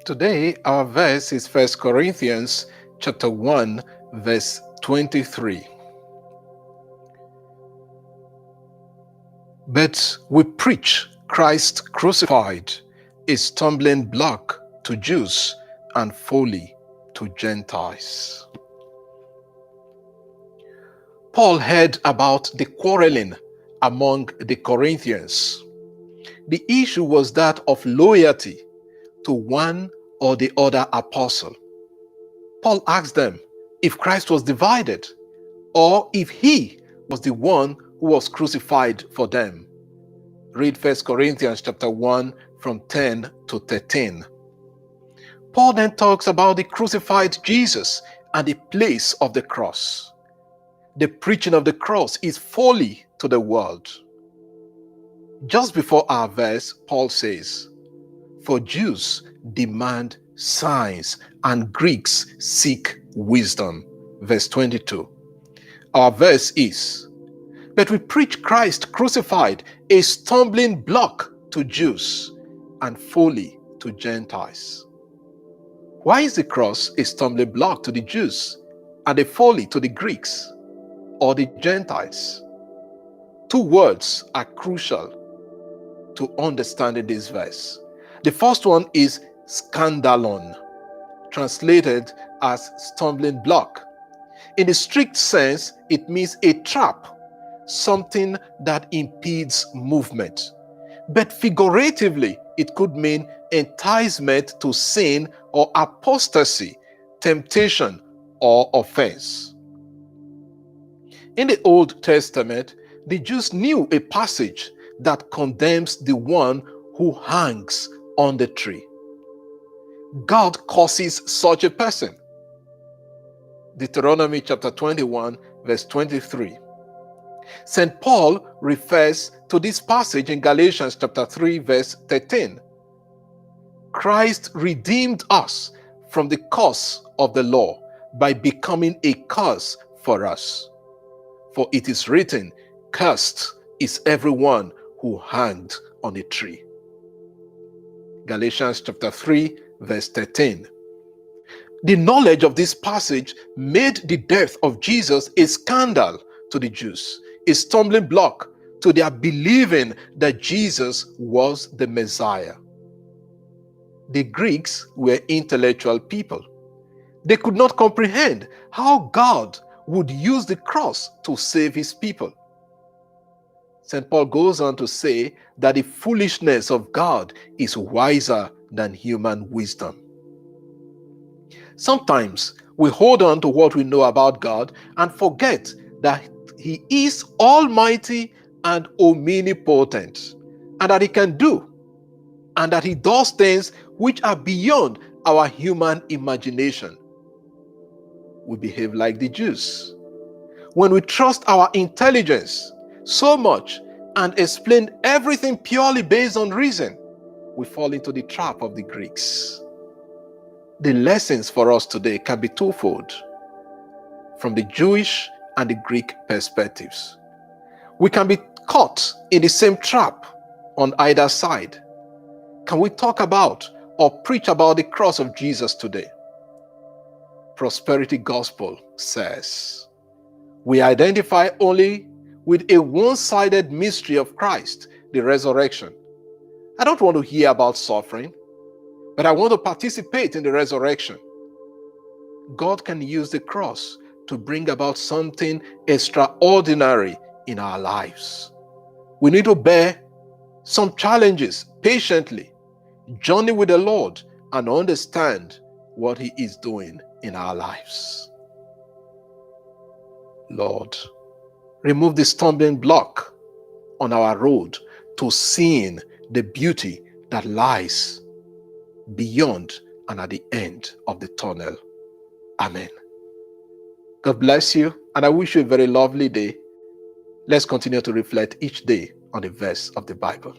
Today, our verse is 1 Corinthians chapter 1, verse 23. But we preach Christ crucified, a stumbling block to Jews and folly to Gentiles. Paul heard about the quarreling among the Corinthians. The issue was that of loyalty to one or the other apostle. Paul asked them if Christ was divided or if he was the one who was crucified for them. Read 1 Corinthians chapter 1 from 10 to 13. Paul then talks about the crucified Jesus and the place of the cross. The preaching of the cross is folly to the world. Just before our verse, Paul says, "For Jews demand signs and Greeks seek wisdom." Verse 22. Our verse is, "But we preach Christ crucified, a stumbling block to Jews and folly to Gentiles." Why is the cross a stumbling block to the Jews and a folly to the Greeks or the Gentiles? Two words are crucial to understanding this verse. The first one is scandalon, translated as stumbling block. In the strict sense, it means a trap, something that impedes movement. But figuratively, it could mean enticement to sin or apostasy, temptation or offense. In the Old Testament, the Jews knew a passage that condemns the one who hangs on the tree. God curses such a person. Deuteronomy chapter 21, verse 23. St. Paul refers to this passage in Galatians chapter 3, verse 13. Christ redeemed us from the curse of the law by becoming a curse for us. For it is written, "Cursed is everyone who hanged on a tree." Galatians chapter 3, verse 13. The knowledge of this passage made the death of Jesus a scandal to the Jews, a stumbling block to their believing that Jesus was the Messiah. The Greeks were intellectual people. They could not comprehend how God would use the cross to save his people. St. Paul goes on to say that the foolishness of God is wiser than human wisdom. Sometimes we hold on to what we know about God and forget that he is almighty and omnipotent, and that he can do, and that he does things which are beyond our human imagination. We behave like the Jews. When we trust our intelligence so much and explain everything purely based on reason, we fall into the trap of the Greeks. The lessons for us today can be twofold from the Jewish and the Greek perspectives. We can be caught in the same trap on either side. Can we talk about or preach about the cross of Jesus today? Prosperity Gospel says, we identify only with a one-sided mystery of Christ, the resurrection. I don't want to hear about suffering, but I want to participate in the resurrection. God can use the cross to bring about something extraordinary in our lives. We need to bear some challenges patiently, journey with the Lord, and understand what he is doing in our lives. Lord, remove the stumbling block on our road to seeing the beauty that lies beyond and at the end of the tunnel. Amen. God bless you, and I wish you a very lovely day. Let's continue to reflect each day on the verse of the Bible.